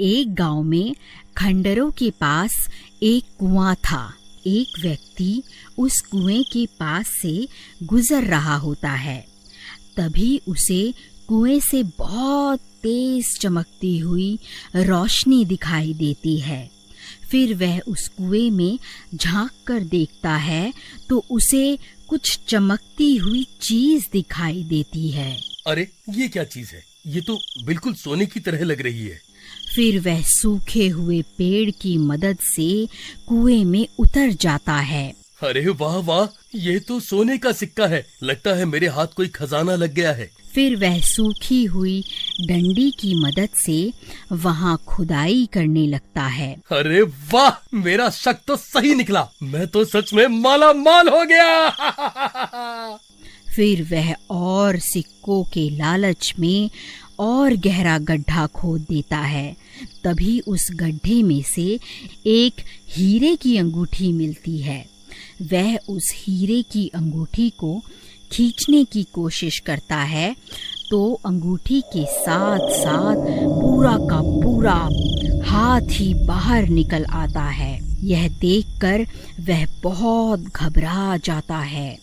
एक गांव में खंडरों के पास एक कुआं था। एक व्यक्ति उस कुएं के पास से गुजर रहा होता है। तभी उसे कुएं से बहुत तेज चमकती हुई रोशनी दिखाई देती है। फिर वह उस कुएं में झांक कर देखता है तो उसे कुछ चमकती हुई चीज दिखाई देती है। अरे ये क्या चीज है? ये तो बिल्कुल सोने की तरह लग रही है। फिर वह सूखे हुए पेड़ की मदद से कुएं में उतर जाता है। अरे वाह वाह, ये तो सोने का सिक्का है। लगता है मेरे हाथ कोई खजाना लग गया है। फिर वह सूखी हुई डंडी की मदद से वहां खुदाई करने लगता है। अरे वाह, मेरा शक तो सही निकला। मैं तो सच में माला माल हो गया। फिर वह और सिक्कों के लालच में और गहरा गड्ढा खोद देता है। तभी उस गड्ढे में से एक हीरे की अंगूठी मिलती है। वह उस हीरे की अंगूठी को खींचने की कोशिश करता है तो अंगूठी के साथ साथ पूरा का पूरा हाथ ही बाहर निकल आता है। यह देखकर वह बहुत घबरा जाता है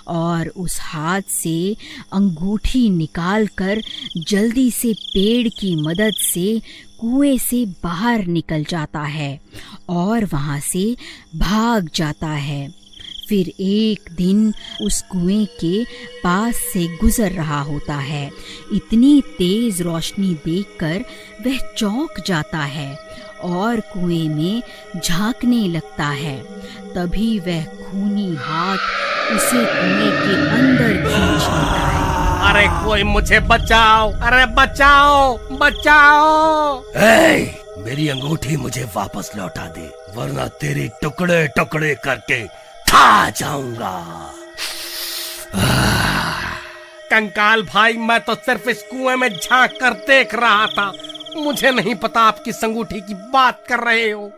और उस हाथ से अंगूठी निकालकर जल्दी से पेड़ की मदद से कुएं से बाहर निकल जाता है और वहां से भाग जाता है। फिर एक दिन उस कुएं के पास से गुजर रहा होता है। इतनी तेज रोशनी देखकर वह चौंक जाता है और कुएं में झांकने लगता है। तभी वह खूनी हाथ उसे कुएं के अंदर खींच लेता है। अरे कोई मुझे बचाओ! अरे बचाओ बचाओ! मेरी अंगूठी मुझे वापस लौटा दे, वरना तेरे टुकड़े टुकड़े करके खा जाऊंगा। कंकाल भाई, मैं तो सिर्फ इस कुएं में झांक कर देख रहा था। मुझे नहीं पता आप किस अंगूठी की बात कर रहे हो।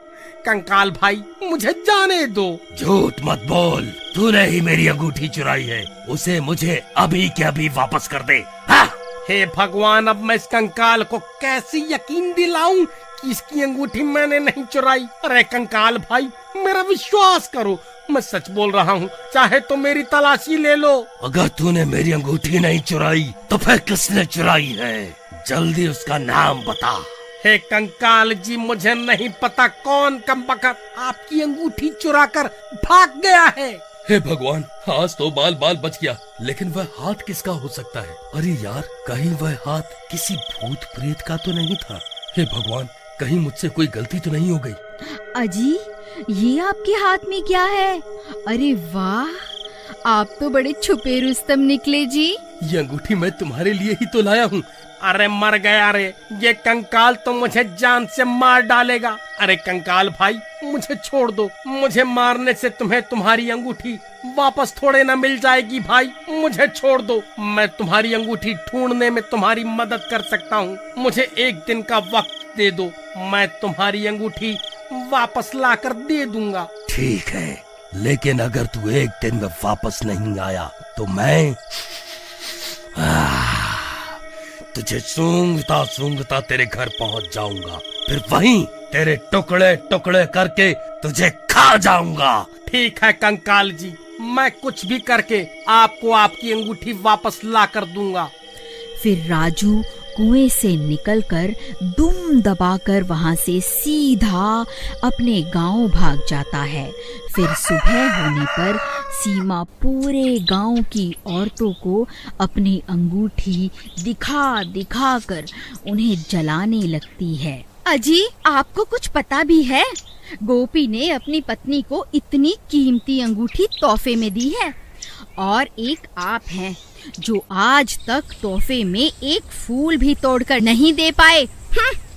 कंकाल भाई, मुझे जाने दो। झूठ मत बोल, तूने ही मेरी अंगूठी चुराई है। उसे मुझे अभी के अभी वापस कर दे। हे भगवान, अब मैं इस कंकाल को कैसे यकीन दिलाऊं कि इसकी अंगूठी मैंने नहीं चुराई। अरे कंकाल भाई, मेरा विश्वास करो, मैं सच बोल रहा हूँ। चाहे तो मेरी तलाशी ले लो। अगर तूने मेरी अंगूठी नहीं चुराई तो फिर किसने चुराई है? जल्दी उसका नाम बता। हे कंकाल जी, मुझे नहीं पता कौन कमबख्त आपकी अंगूठी चुरा कर भाग गया है। हे भगवान, आज तो बाल बाल बच गया। लेकिन वह हाथ किसका हो सकता है? अरे यार, कहीं वह हाथ किसी भूत प्रेत का तो नहीं था? हे भगवान, कहीं मुझसे कोई गलती तो नहीं हो गई? अजी, ये आपके हाथ में क्या है? अरे वाह, आप तो बड़े छुपे रुस्तम निकले जी। ये अंगूठी मैं तुम्हारे लिए ही तो लाया हूँ। अरे मर गया रे, ये कंकाल तो मुझे जान से मार डालेगा। अरे कंकाल भाई, मुझे छोड़ दो। मुझे मारने से तुम्हें तुम्हारी अंगूठी वापस थोड़े ना मिल जाएगी। भाई मुझे छोड़ दो, मैं तुम्हारी अंगूठी ढूंढने में तुम्हारी मदद कर सकता हूँ। मुझे एक दिन का वक्त दे दो, मैं तुम्हारी अंगूठी वापस लाकर दे दूंगा। ठीक है, लेकिन अगर तू एक दिन में वापस नहीं आया तो मैं तुझे सूंघता सूंघता तेरे घर पहुंच जाऊंगा। फिर वहीं तेरे टुकड़े टुकड़े करके तुझे खा जाऊंगा। ठीक है कंकाल जी, मैं कुछ भी करके आपको आपकी अंगूठी वापस ला कर दूंगा। फिर राजू कुएं से निकलकर दुम दबाकर वहां से सीधा अपने गांव भाग जाता है। फिर सुबह होने पर सीमा पूरे गांव की औरतों को अपनी अंगूठी दिखा दिखा कर उन्हें जलाने लगती है। अजी, आपको कुछ पता भी है? गोपी ने अपनी पत्नी को इतनी कीमती अंगूठी तोहफे में दी है और एक आप हैं जो आज तक तोहफे में एक फूल भी तोड़कर नहीं दे पाए।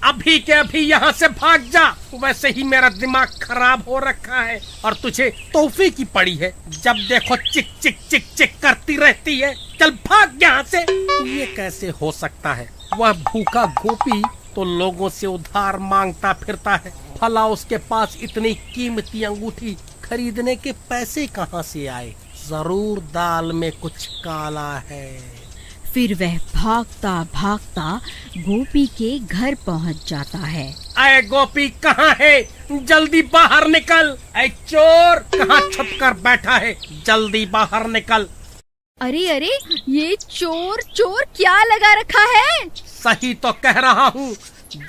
अभी के अभी यहाँ से भाग जा। वैसे ही मेरा दिमाग खराब हो रखा है और तुझे तोहफे की पड़ी है। जब देखो चिक चिक चिक चिक करती रहती है। चल भाग यहाँ से। ये कैसे हो सकता है? वह भूखा गोपी तो लोगों से उधार मांगता फिरता है, भला उसके पास इतनी कीमती अंगूठी खरीदने के पैसे कहाँ से आए? जरूर दाल में कुछ काला है। फिर वह भागता भागता गोपी के घर पहुंच जाता है। अरे गोपी कहाँ है? जल्दी बाहर निकल। ऐ चोर, कहाँ छुप कर बैठा है? जल्दी बाहर निकल। अरे अरे, ये चोर चोर क्या लगा रखा है? सही तो कह रहा हूँ।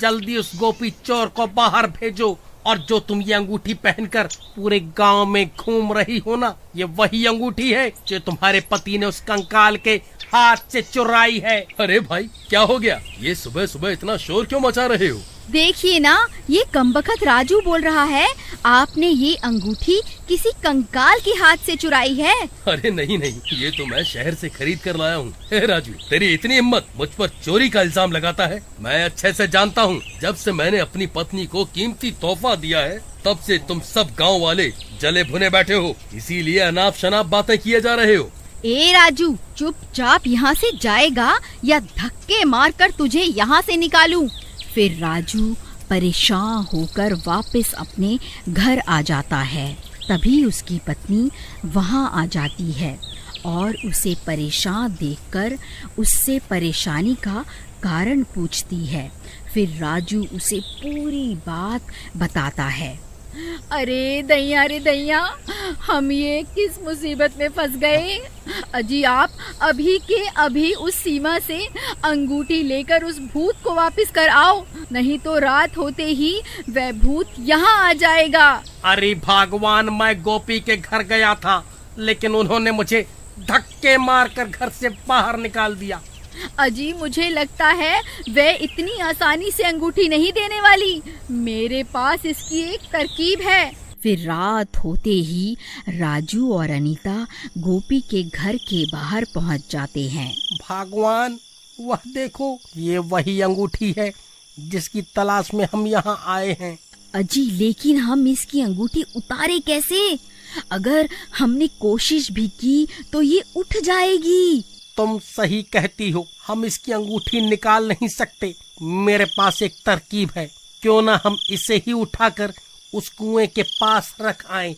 जल्दी उस गोपी चोर को बाहर भेजो। और जो तुम ये अंगूठी पहनकर पूरे गांव में घूम रही हो ना, ये वही अंगूठी है जो तुम्हारे पति ने उस कंकाल के हाथ से चुराई है। अरे भाई, क्या हो गया? ये सुबह सुबह इतना शोर क्यों मचा रहे हो? देखिए ना, ये कमबख्त राजू बोल रहा है आपने ये अंगूठी किसी कंकाल के हाथ से चुराई है। अरे नहीं नहीं, ये तो मैं शहर से खरीद कर लाया हूँ। राजू, तेरी इतनी हिम्मत, मुझ पर चोरी का इल्जाम लगाता है? मैं अच्छे से जानता हूँ, जब से मैंने अपनी पत्नी को कीमती तोहफा दिया है तब से तुम सब गाँव वाले जले भुने बैठे हो, इसीलिए अनाप शनाप बातें किए जा रहे हो। ए राजू, चुपचाप यहाँ से जाएगा या धक्के मारकर तुझे यहाँ से निकालूं? फिर राजू परेशान होकर वापस अपने घर आ जाता है। तभी उसकी पत्नी वहाँ आ जाती है और उसे परेशान देखकर उससे परेशानी का कारण पूछती है। फिर राजू उसे पूरी बात बताता है। अरे दैया रे दैया, हम ये किस मुसीबत में फंस गए। अजी आप अभी के अभी उस सीमा से अंगूठी लेकर उस भूत को वापस कर आओ, नहीं तो रात होते ही वह भूत यहाँ आ जाएगा। अरे भगवान, मैं गोपी के घर गया था, लेकिन उन्होंने मुझे धक्के मारकर घर से बाहर निकाल दिया। अजी मुझे लगता है वह इतनी आसानी से अंगूठी नहीं देने वाली। मेरे पास इसकी एक तरकीब है। फिर रात होते ही राजू और अनीता गोपी के घर के बाहर पहुंच जाते हैं। भगवान, वह देखो, ये वही अंगूठी है जिसकी तलाश में हम यहाँ आए हैं। अजी लेकिन हम इसकी अंगूठी उतारे कैसे? अगर हमने कोशिश भी की तो ये उठ जाएगी। तुम सही कहती हो, हम इसकी अंगूठी निकाल नहीं सकते। मेरे पास एक तरकीब है, क्यों ना हम इसे ही उठाकर उस कुएं के पास रख आएं,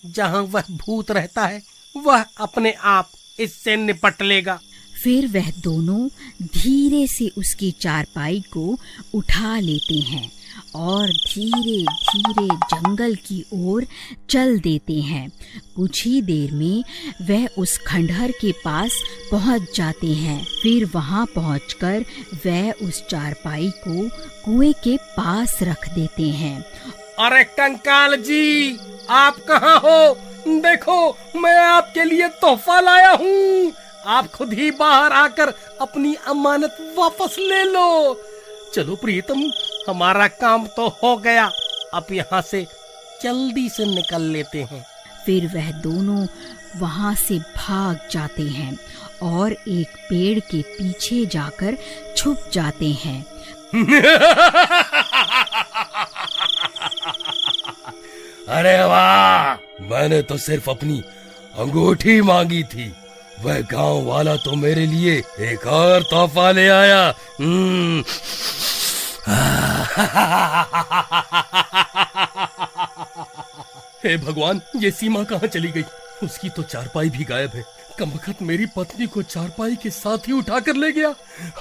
जहां वह भूत रहता है। वह अपने आप इससे निपट लेगा। फिर वह दोनों धीरे से उसकी चारपाई को उठा लेते हैं और धीरे धीरे जंगल की ओर चल देते हैं। कुछ ही देर में वह उस खंडहर के पास पहुंच जाते हैं। फिर वहां पहुंचकर वह उस चारपाई को कुएं के पास रख देते हैं। अरे कंकाल जी, आप कहाँ हो? देखो, मैं आपके लिए तोहफा लाया हूँ। आप खुद ही बाहर आकर अपनी अमानत वापस ले लो। चलो प्रीतम, हमारा काम तो हो गया, अब यहाँ से जल्दी से निकल लेते हैं। फिर वह दोनों वहाँ से भाग जाते हैं और एक पेड़ के पीछे जाकर छुप जाते हैं। अरे वाह, मैंने तो सिर्फ अपनी अंगूठी मांगी थी, वह गांव वाला तो मेरे लिए एक और तोहफा ले आया। हे भगवान, ये सीमा कहाँ चली गई? उसकी तो चारपाई भी गायब है। कमबख्त मेरी पत्नी को चारपाई के साथ ही उठा कर ले गया।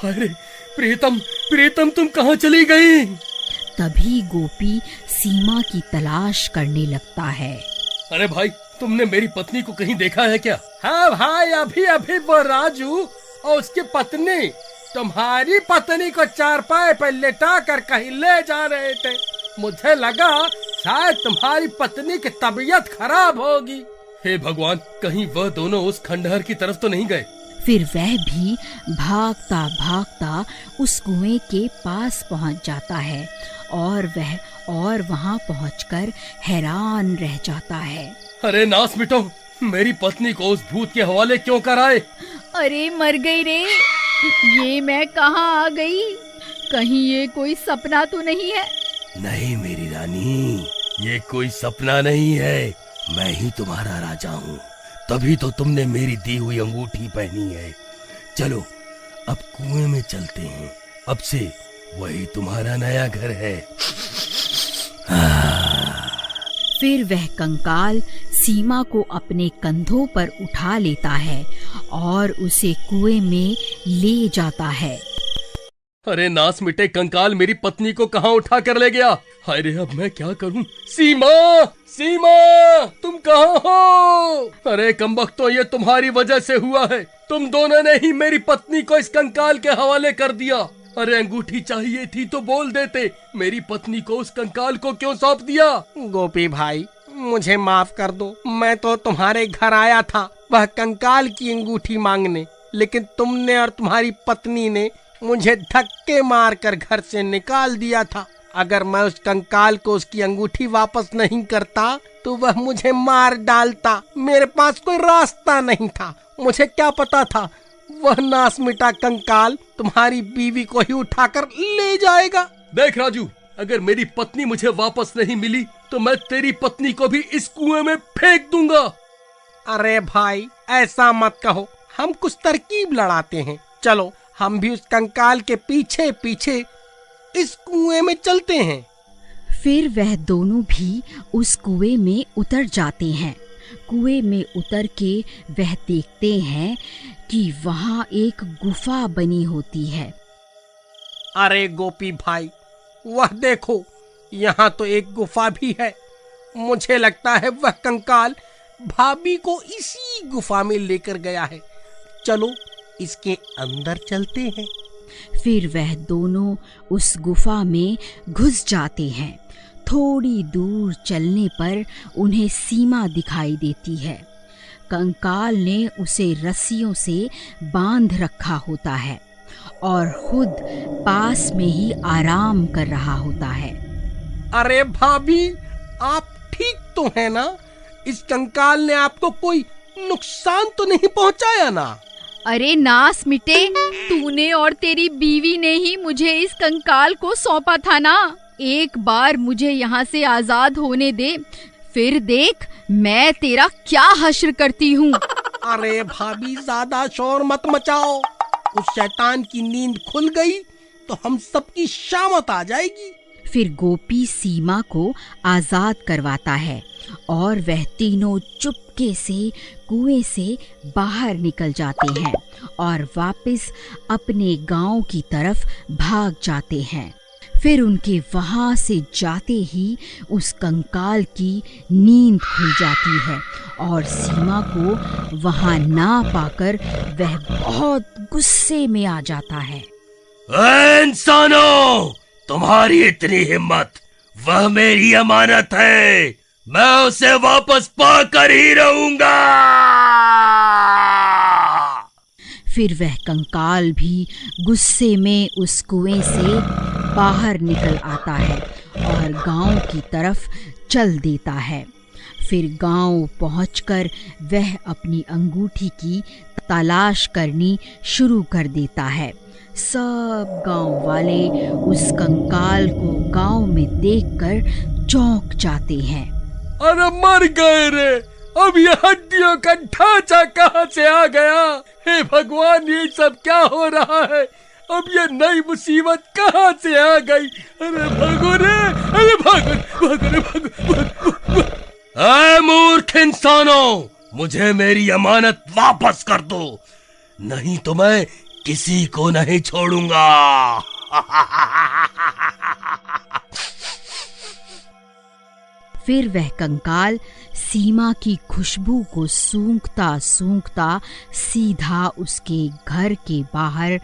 अरे प्रीतम, प्रीतम तुम कहाँ चली गई? तभी गोपी सीमा की तलाश करने लगता है। अरे भाई, तुमने मेरी पत्नी को कहीं देखा है क्या? हाँ भाई, अभी अभी वो राजू और उसकी पत्नी तुम्हारी पत्नी को चारपाई पर लेटा कर कहीं ले जा रहे थे। मुझे लगा शायद तुम्हारी पत्नी की तबीयत खराब होगी। हे भगवान, कहीं वह दोनों उस खंडहर की तरफ तो नहीं गए? फिर वह भी भागता भागता उस कुएं के पास पहुंच जाता है और वहां पहुंचकर हैरान रह जाता है। अरे नास मिटो, मेरी पत्नी को उस भूत के हवाले क्यों कराए? अरे मर गई रे, ये मैं कहाँ आ गई? कहीं ये कोई सपना तो नहीं है? नहीं मेरी रानी, ये कोई सपना नहीं है, मैं ही तुम्हारा राजा हूँ। तभी तो तुमने मेरी दी हुई अंगूठी पहनी है। चलो अब कुएं में चलते हैं, अब से वही तुम्हारा नया घर है। फिर वह कंकाल सीमा को अपने कंधों पर उठा लेता है और उसे कुएं में ले जाता है। अरे नास मिटे कंकाल मेरी पत्नी को कहाँ उठा कर ले गया। हाय रे, अब मैं क्या करूं। सीमा, सीमा, तुम कहाँ हो? अरे कमबख्तो, ये तुम्हारी वजह से हुआ है। तुम दोनों ने ही मेरी पत्नी को इस कंकाल के हवाले कर दिया। अरे अंगूठी चाहिए थी तो बोल देते, मेरी पत्नी को उस कंकाल को क्यों सौंप दिया? गोपी भाई, मुझे माफ कर दो। मैं तो तुम्हारे घर आया था वह कंकाल की अंगूठी मांगने, लेकिन तुमने और तुम्हारी पत्नी ने मुझे धक्के मारकर घर से निकाल दिया था। अगर मैं उस कंकाल को उसकी अंगूठी वापस नहीं करता तो वह मुझे मार डालता। मेरे पास कोई रास्ता नहीं था। मुझे क्या पता था वह नास मिटा कंकाल तुम्हारी बीवी को ही उठाकर ले जाएगा। देख राजू, अगर मेरी पत्नी मुझे वापस नहीं मिली तो मैं तेरी पत्नी को भी इस कुएं में फेंक दूंगा। अरे भाई, ऐसा मत कहो। हम कुछ तरकीब लड़ाते हैं। चलो हम भी उस कंकाल के पीछे पीछे इस कुएं में चलते हैं। फिर वह दोनों भी उस कुएं में उतर जाते हैं। कुएं में उतर के वह देखते हैं कि वहाँ एक गुफा बनी होती है। अरे गोपी भाई, वह देखो, यहाँ तो एक गुफा भी है। मुझे लगता है वह कंकाल भाभी को इसी गुफा में लेकर गया है। चलो इसके अंदर चलते हैं। फिर वह दोनों उस गुफा में घुस जाते हैं। थोड़ी दूर चलने पर उन्हें सीमा दिखाई देती है। कंकाल ने उसे रस्सियों से बांध रखा होता है और खुद पास में ही आराम कर रहा होता है। अरे भाभी, आप ठीक तो है ना? इस कंकाल ने आपको कोई नुकसान तो नहीं पहुंचाया ना? अरे नास मिटे, तूने और तेरी बीवी ने ही मुझे इस कंकाल को सौंपा था ना। एक बार मुझे यहाँ से आजाद होने दे, फिर देख मैं तेरा क्या हश्र करती हूँ। अरे भाभी, ज्यादा शोर मत मचाओ। उस शैतान की नींद खुल गई तो हम सबकी शामत आ जाएगी। फिर गोपी सीमा को आजाद करवाता है और वह तीनों चुपके से कुएं से बाहर निकल जाते हैं और वापस अपने गांव की तरफ भाग जाते हैं। फिर उनके वहां से जाते ही उस कंकाल की नींद खुल जाती है और सीमा को वहां ना पाकर वह बहुत गुस्से में आ जाता है। इंसानों, तुम्हारी इतनी हिम्मत! वह मेरी अमानत है, मैं उसे वापस पाकर ही रहूंगा। फिर वह कंकाल भी गुस्से में उस कुएं से बाहर निकल आता है और गांव की तरफ चल देता है। फिर गांव पहुंचकर वह अपनी अंगूठी की तलाश करनी शुरू कर देता है। सब गांव वाले उस कंकाल को गांव में देखकर चौंक जाते हैं। अरे मर गए रे! अब ये हड्डियों का ढांचा कहाँ से आ गया? हे भगवान, ये सब क्या हो रहा है? अब ये नई मुसीबत कहाँ से आ गई? अरे भागो रे! अरे भागो! ऐ मूर्ख इंसानों, मुझे मेरी अमानत वापस कर दो, नहीं तो मैं किसी को नहीं छोड़ूंगा। फिर वह कंकाल सीमा की खुशबू को सूंघता सूंघता सीधा उसके घर के बाहर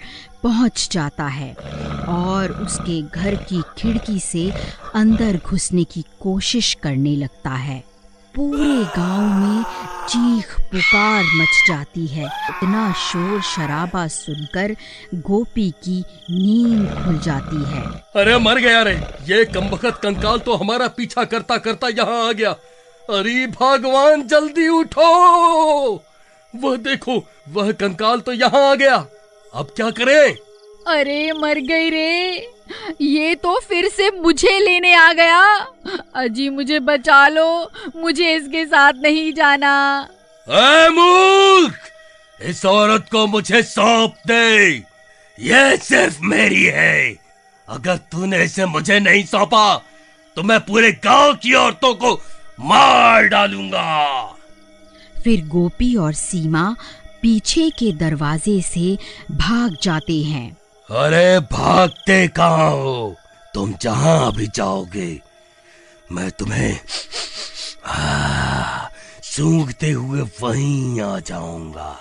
पहुंच जाता है और उसके घर की खिड़की से अंदर घुसने की कोशिश करने लगता है। पूरे गांव में चीख पुकार मच जाती है। इतना शोर शराबा सुनकर गोपी की नींद खुल जाती है। अरे मर गया रे! ये कमबख्त कंकाल तो हमारा पीछा करता करता यहाँ आ गया। अरे भगवान, जल्दी उठो! वह देखो, वह कंकाल तो यहाँ आ गया। अब क्या करें? अरे मर गई रे! ये तो फिर से मुझे लेने आ गया। अजी मुझे बचा लो, मुझे इसके साथ नहीं जाना। ऐ मूर्ख, इस औरत को मुझे सौंप दे, ये सिर्फ मेरी है। अगर तूने इसे मुझे नहीं सौंपा तो मैं पूरे गांव की औरतों को मार डालूंगा। फिर गोपी और सीमा पीछे के दरवाजे से भाग जाते हैं। अरे भागते कहाँ हो? तुम जहां भी जाओगे मैं तुम्हें सूंघते हुए वहीं आ जाऊंगा।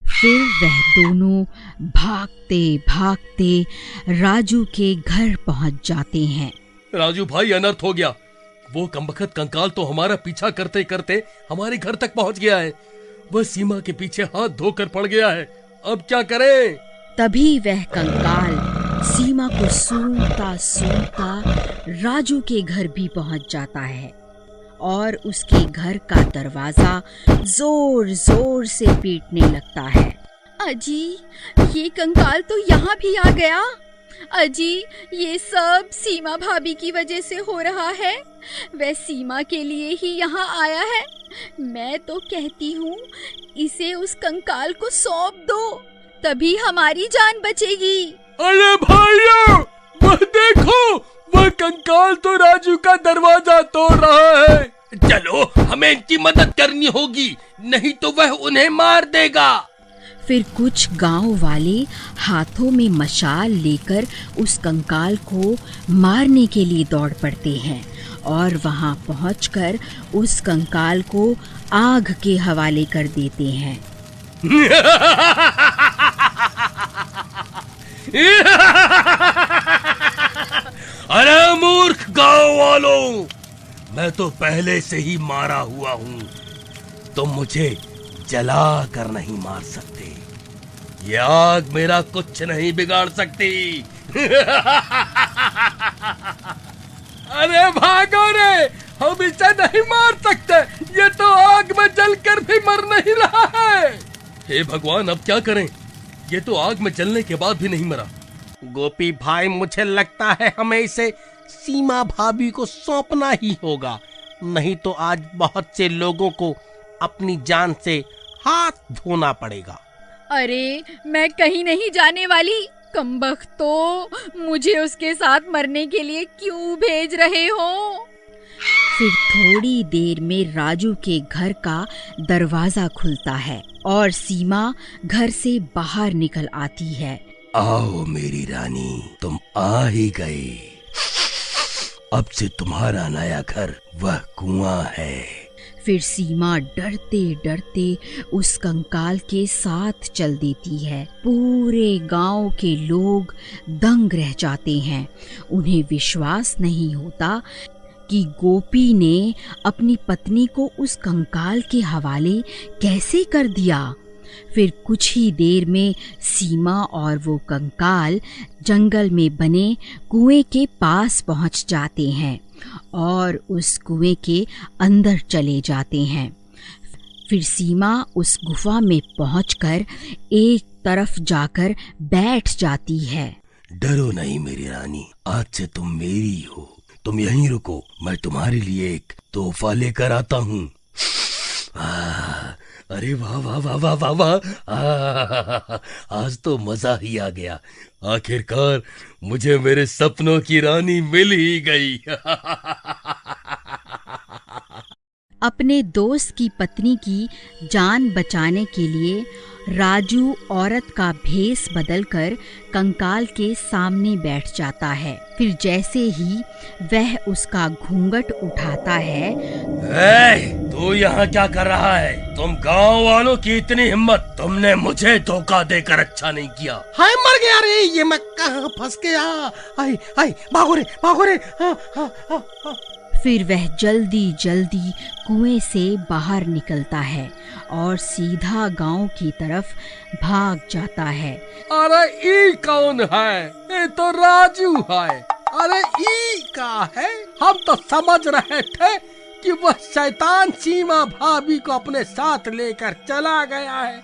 फिर वह दोनों भागते भागते राजू के घर पहुंच जाते हैं। राजू भाई, अनर्थ हो गया। वो कमबख्त कंकाल तो हमारा पीछा करते करते हमारे घर तक पहुंच गया है। वह सीमा के पीछे हाथ धोकर पड़ गया है। अब क्या करें? तभी वह कंकाल सीमा को सूंघता सूंघता राजू के घर भी पहुंच जाता है और उसके घर का दरवाजा जोर जोर से पीटने लगता है। अजी, ये कंकाल तो यहाँ भी आ गया। अजी, ये सब सीमा भाभी की वजह से हो रहा है। वह सीमा के लिए ही यहाँ आया है। मैं तो कहती हूँ इसे उस कंकाल को सौंप दो, तभी हमारी जान बचेगी। अरे भाइयों, वह देखो, वह कंकाल तो राजू का दरवाजा तोड़ रहा है। चलो, हमें इनकी मदद करनी होगी, नहीं तो वह उन्हें मार देगा। फिर कुछ गांव वाले हाथों में मशाल लेकर उस कंकाल को मारने के लिए दौड़ पड़ते हैं और वहां पहुंचकर उस कंकाल को आग के हवाले कर देते हैं। अरे मूर्ख गांव वालों, मैं तो पहले से ही मारा हुआ हूँ। तुम मुझे जला कर नहीं मार सकते। ये आग मेरा कुछ नहीं बिगाड़ सकती। अरे भागो रे, हम इसे नहीं मार सकते। ये तो आग में जलकर भी मर नहीं रहा है। हे भगवान, अब क्या करें? ये तो आग में जलने के बाद भी नहीं मरा। गोपी भाई, मुझे लगता है हमें इसे सीमा भाभी को सौंपना ही होगा, नहीं तो आज बहुत से लोगों को अपनी जान से हाथ धोना पड़ेगा। अरे, मैं कहीं नहीं जाने वाली। कमबख्त तो मुझे उसके साथ मरने के लिए क्यों भेज रहे हो? फिर थोड़ी देर में राजू के घर का दरवाजा खुलता है और सीमा घर से बाहर निकल आती है। आओ मेरी रानी, तुम आ ही गई। अब से तुम्हारा नया घर वह कुआं है। फिर सीमा डरते डरते उस कंकाल के साथ चल देती है। पूरे गांव के लोग दंग रह जाते हैं। उन्हें विश्वास नहीं होता कि गोपी ने अपनी पत्नी को उस कंकाल के हवाले कैसे कर दिया। फिर कुछ ही देर में सीमा और वो कंकाल जंगल में बने कुएं के पास पहुंच जाते हैं और उस कुएं के अंदर चले जाते हैं। फिर सीमा उस गुफा में पहुंचकर एक तरफ जाकर बैठ जाती है। डरो नहीं मेरी रानी, आज से तुम मेरी हो। तुम यहीं रुको, मैं तुम्हारे लिए एक तोहफा लेकर आता हूँ। अरे वाह वाह वाह वाह वाह वाह, आज तो मजा ही आ गया। आखिरकार मुझे मेरे सपनों की रानी मिल ही गई। अपने दोस्त की पत्नी की जान बचाने के लिए राजू औरत का भेष बदलकर कंकाल के सामने बैठ जाता है। फिर जैसे ही वह उसका घूंघट उठाता है, तू यहाँ क्या कर रहा है? तुम गांव वालों की इतनी हिम्मत! तुमने मुझे धोखा देकर अच्छा नहीं किया। हाय, मर गया रे, ये मैं कहाँ फंस गया। हाय हाय, भागो रे भागो रे। फिर वह जल्दी जल्दी कुएं से बाहर निकलता है और सीधा गांव की तरफ भाग जाता है। अरे ई कौन है? ये तो राजू है। अरे ई का है? हम तो समझ रहे थे कि वह शैतान सीमा भाभी को अपने साथ लेकर चला गया है।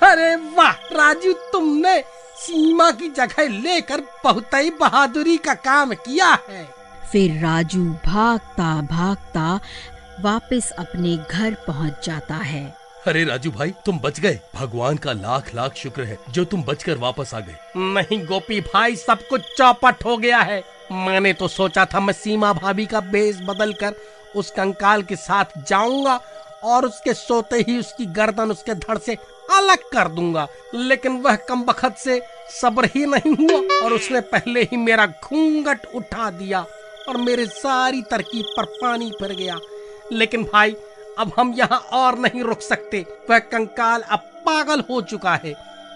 अरे वाह राजू, तुमने सीमा की जगह लेकर बहुत ही बहादुरी का काम किया है। फिर राजू भागता भागता वापस अपने घर पहुंच जाता है। अरे राजू भाई, तुम बच गए। भगवान का लाख लाख शुक्र है जो तुम बचकर वापस आ गए। नहीं गोपी भाई, सब कुछ चौपट हो गया है। मैंने तो सोचा था मैं सीमा भाभी का भेष बदल कर उस कंकाल के साथ जाऊंगा और उसके सोते ही उसकी गर्दन उसके धड़ से अलग कर दूंगा। लेकिन वह कमबख्त से सब्र ही नहीं हुआ और उसने पहले ही मेरा घूंघट उठा दिया और मेरे सारी तरकीब पर पानी फिर गया। लेकिन भाई अब हम यहाँ और नहीं रुक सकते। वह कंकाल अब पागल हो चुका है।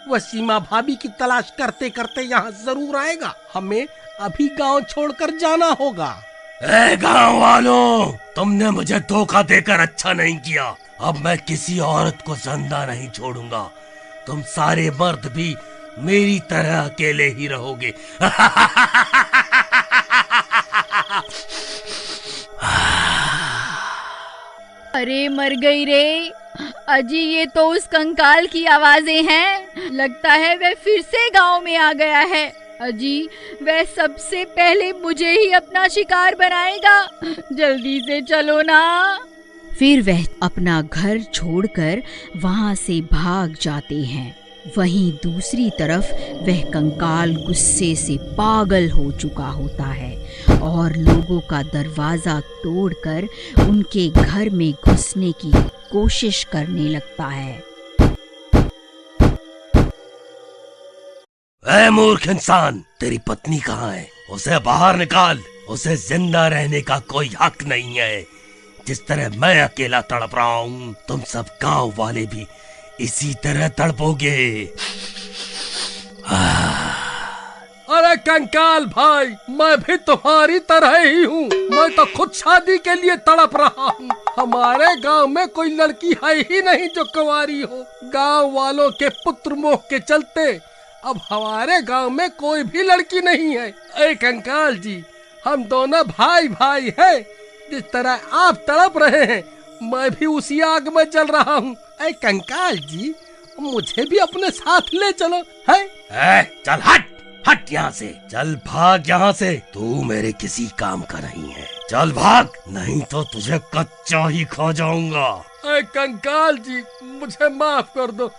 वह सीमा भाभी की तलाश करते करते यहाँ जरूर आएगा। हमें अभी गांव छोड़कर जाना होगा। ए गांव वालों, तुमने मुझे धोखा देकर अच्छा नहीं किया। अब मैं किसी औरत को जिंदा नहीं छोड़ूंगा। तुम सारे मर्द भी मेरी तरह अकेले ही रहोगे। अरे मर गई रे। अजी ये तो उस कंकाल की आवाजें हैं। लगता है वह फिर से गांव में आ गया है। अजी वह सबसे पहले मुझे ही अपना शिकार बनाएगा। जल्दी से चलो ना। फिर वह अपना घर छोड़कर वहां से भाग जाते हैं। वहीं दूसरी तरफ वह कंकाल गुस्से से पागल हो चुका होता है और लोगों का दरवाजा तोड़कर उनके घर में घुसने की कोशिश करने लगता है। ऐ मूर्ख इंसान, तेरी पत्नी कहाँ है? उसे बाहर निकाल। उसे जिंदा रहने का कोई हक नहीं है। जिस तरह मैं अकेला तड़प रहा हूँ, तुम सब गांव वाले भी इसी तरह तड़पोगे। अरे कंकाल भाई, मैं भी तुम्हारी तरह ही हूँ। मैं तो खुद शादी के लिए तड़प रहा हूँ। हमारे गांव में कोई लड़की है ही नहीं जो कुंवारी हो। गांव वालों के पुत्र मोह के चलते अब हमारे गांव में कोई भी लड़की नहीं है। ए कंकाल जी, हम दोनों भाई भाई हैं। जिस तरह आप तड़प रहे हैं, मैं भी उसी आग में जल रहा हूँ। ए कंकाल जी, मुझे भी अपने साथ ले चलो। है चल हट हट यहाँ से। चल भाग यहाँ से। तू मेरे किसी काम का नहीं है। चल भाग, नहीं तो तुझे कच्चा ही खा जाऊंगा। ए कंकाल जी, मुझे माफ कर दो।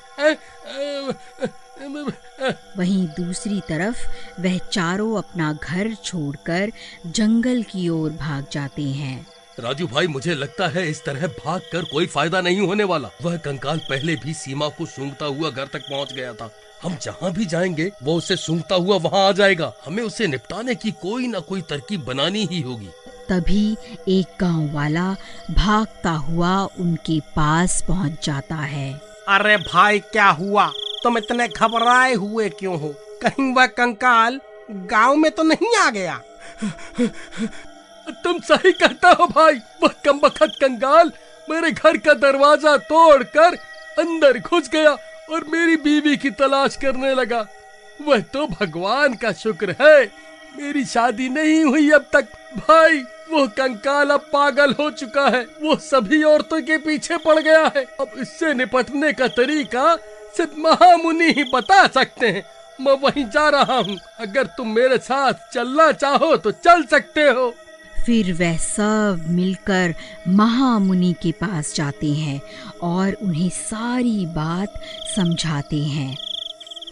वहीं दूसरी तरफ वह चारों अपना घर छोड़कर जंगल की ओर भाग जाते हैं। राजू भाई, मुझे लगता है इस तरह भागकर कोई फायदा नहीं होने वाला। वह कंकाल पहले भी सीमा को सूंघता हुआ घर तक पहुंच गया था। हम जहां भी जाएंगे वो उसे सूंघता हुआ वहां आ जाएगा। हमें उसे निपटाने की कोई न कोई तरकीब बनानी ही होगी। तभी एक गांव वाला भागता हुआ उनके पास पहुंच जाता है। अरे भाई, क्या हुआ? तुम इतने घबराए हुए क्यों हो? कहीं वह कंकाल गांव में तो नहीं आ गया? तुम सही कहता हो भाई। वह कमबख्त कंकाल मेरे घर का दरवाजा तोड़कर अंदर घुस गया और मेरी बीवी की तलाश करने लगा। वह तो भगवान का शुक्र है मेरी शादी नहीं हुई अब तक। भाई, वो कंकाल अब पागल हो चुका है। वो सभी औरतों के पीछे पड़ गया है। अब इससे निपटने का तरीका सिर्फ महामुनि ही बता सकते हैं। मैं वहीं जा रहा हूँ। अगर तुम मेरे साथ चलना चाहो तो चल सकते हो। फिर वह सब मिलकर महामुनि के पास जाते हैं और उन्हें सारी बात समझाते हैं।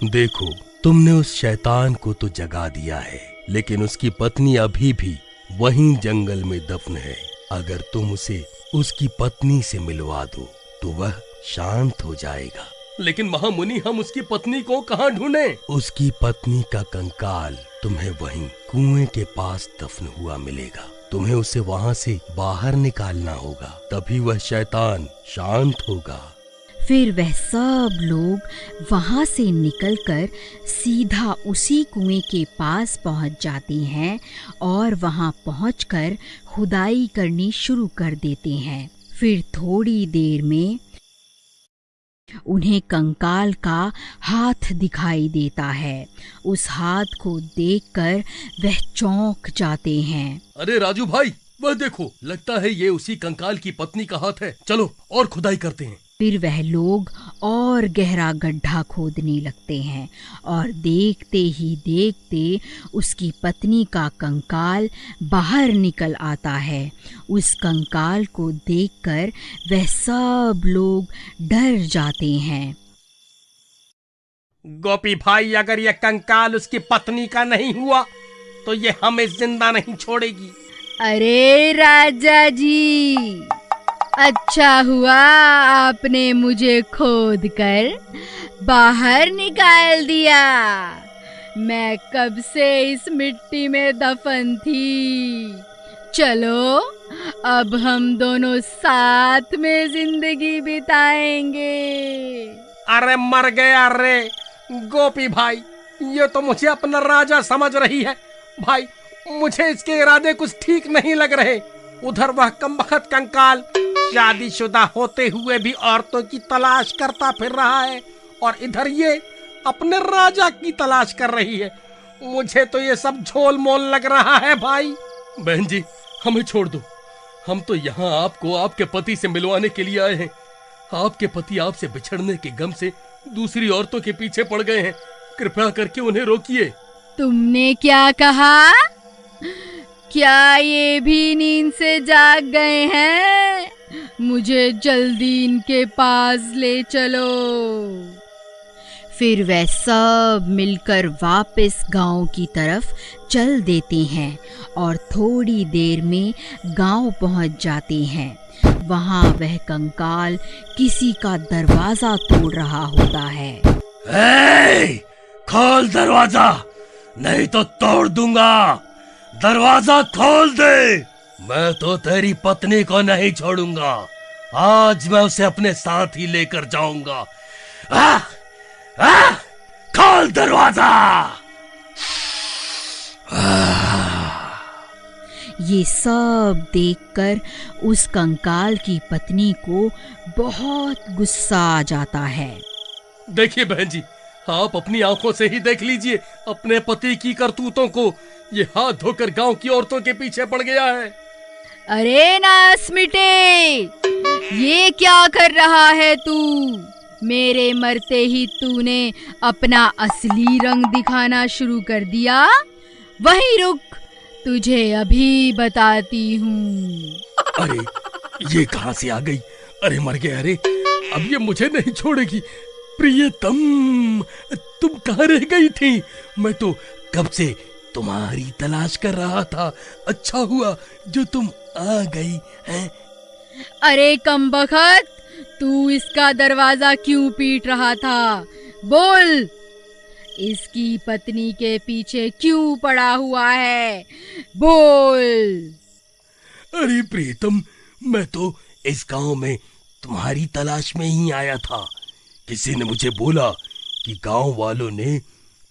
देखो, तुमने उस शैतान को तो जगा दिया है, लेकिन उसकी पत्नी अभी भी वहीं जंगल में दफन है। अगर तुम उसे उसकी पत्नी से मिलवा दो तो वह शांत हो जाएगा। लेकिन महामुनि, हम उसकी पत्नी को कहाँ ढूंढें? उसकी पत्नी का कंकाल तुम्हें वहीं कुएं के पास दफन हुआ मिलेगा। तुम्हें उसे वहाँ से बाहर निकालना होगा, तभी वह शैतान शांत होगा। फिर वह सब लोग वहां से निकलकर सीधा उसी कुएं के पास पहुंच जाते हैं और वहां पहुंचकर खुदाई करनी शुरू कर देते हैं। फिर थोड़ी देर में उन्हें कंकाल का हाथ दिखाई देता है। उस हाथ को देखकर वह चौंक जाते हैं। अरे राजू भाई, वह देखो, लगता है ये उसी कंकाल की पत्नी का हाथ है। चलो और खुदाई करते हैं। फिर वह लोग और गहरा गड्ढा खोदने लगते हैं और देखते ही देखते उसकी पत्नी का कंकाल बाहर निकल आता है। उस कंकाल को देखकर वह सब लोग डर जाते हैं। गोपी भाई, अगर यह कंकाल उसकी पत्नी का नहीं हुआ तो ये हमें जिंदा नहीं छोड़ेगी। अरे राजा जी, अच्छा हुआ आपने मुझे खोद कर बाहर निकाल दिया। मैं कब से इस मिट्टी में दफन थी। चलो अब हम दोनों साथ में जिंदगी बिताएंगे। अरे मर गया रे गोपी भाई, ये तो मुझे अपना राजा समझ रही है। भाई मुझे इसके इरादे कुछ ठीक नहीं लग रहे। उधर वह कमबख्त कंकाल शादीशुदा होते हुए भी औरतों की तलाश करता फिर रहा है, और इधर ये अपने राजा की तलाश कर रही है। मुझे तो ये सब झोल मोल लग रहा है भाई। बहन जी, हमें छोड़ दो। हम तो यहाँ आपको आपके पति से मिलवाने के लिए आए हैं। आपके पति आपसे बिछड़ने के गम से दूसरी औरतों के पीछे पड़ गए हैं। कृपया करके उन्हें रोकिए। तुमने क्या कहा? क्या ये भी नींद से जाग गए हैं? मुझे जल्दी इनके पास ले चलो। फिर वह सब मिलकर वापस गांव की तरफ चल देते हैं और थोड़ी देर में गांव पहुंच जाते हैं। वहां वह कंकाल किसी का दरवाजा तोड़ रहा होता है। खोल दरवाजा, नहीं तो तोड़ दूंगा। दरवाजा खोल दे। मैं तो तेरी पत्नी को नहीं छोड़ूंगा। आज मैं उसे अपने साथ ही लेकर जाऊंगा। खोल दरवाजा। ये सब देखकर उस कंकाल की पत्नी को बहुत गुस्सा आ जाता है। देखिए बहन जी, आप अपनी आंखों से ही देख लीजिए अपने पति की करतूतों को। ये हाथ धोकर गांव की औरतों के पीछे पड़ गया है। अरे नास मिटे, ये क्या कर रहा है तू? मेरे मरते ही तूने अपना असली रंग दिखाना शुरू कर दिया। वहीं रुक, तुझे अभी बताती हूँ। अरे ये कहाँ से आ गई? अरे मर गया। अरे अब ये मुझे नहीं छोड़ेगी। प्रियतम, तुम कहाँ रह गई थी? मैं तो कब से तुम्हारी तलाश कर रहा था। अच्छा हुआ जो तुम आ गई हैं। अरे कमबख्त, तू इसका दरवाजा क्यों पीट रहा था? बोल, इसकी पत्नी के पीछे क्यों पड़ा हुआ है? बोल। अरे प्रीतम, मैं तो इस गांव में तुम्हारी तलाश में ही आया था। किसी ने मुझे बोला कि गांव वालों ने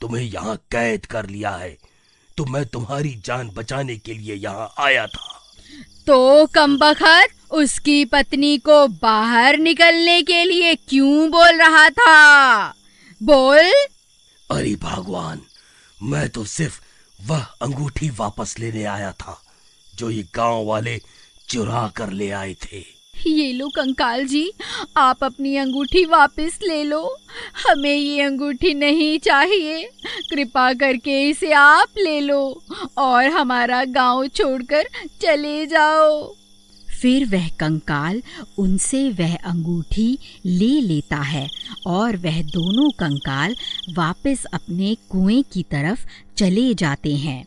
तुम्हें यहाँ कैद कर लिया है, तो मैं तुम्हारी जान बचाने के लिए यहाँ आया था। तो कमबख्त, उसकी पत्नी को बाहर निकलने के लिए क्यों बोल रहा था? बोल। अरे भगवान, मैं तो सिर्फ वह अंगूठी वापस लेने आया था जो ये गांव वाले चुरा कर ले आए थे। ये लो कंकाल जी, आप अपनी अंगूठी वापस ले लो। हमें ये अंगूठी नहीं चाहिए। कृपा करके इसे आप ले लो और हमारा गांव छोड़कर चले जाओ। फिर वह कंकाल उनसे वह अंगूठी ले लेता है और वह दोनों कंकाल वापस अपने कुएं की तरफ चले जाते हैं।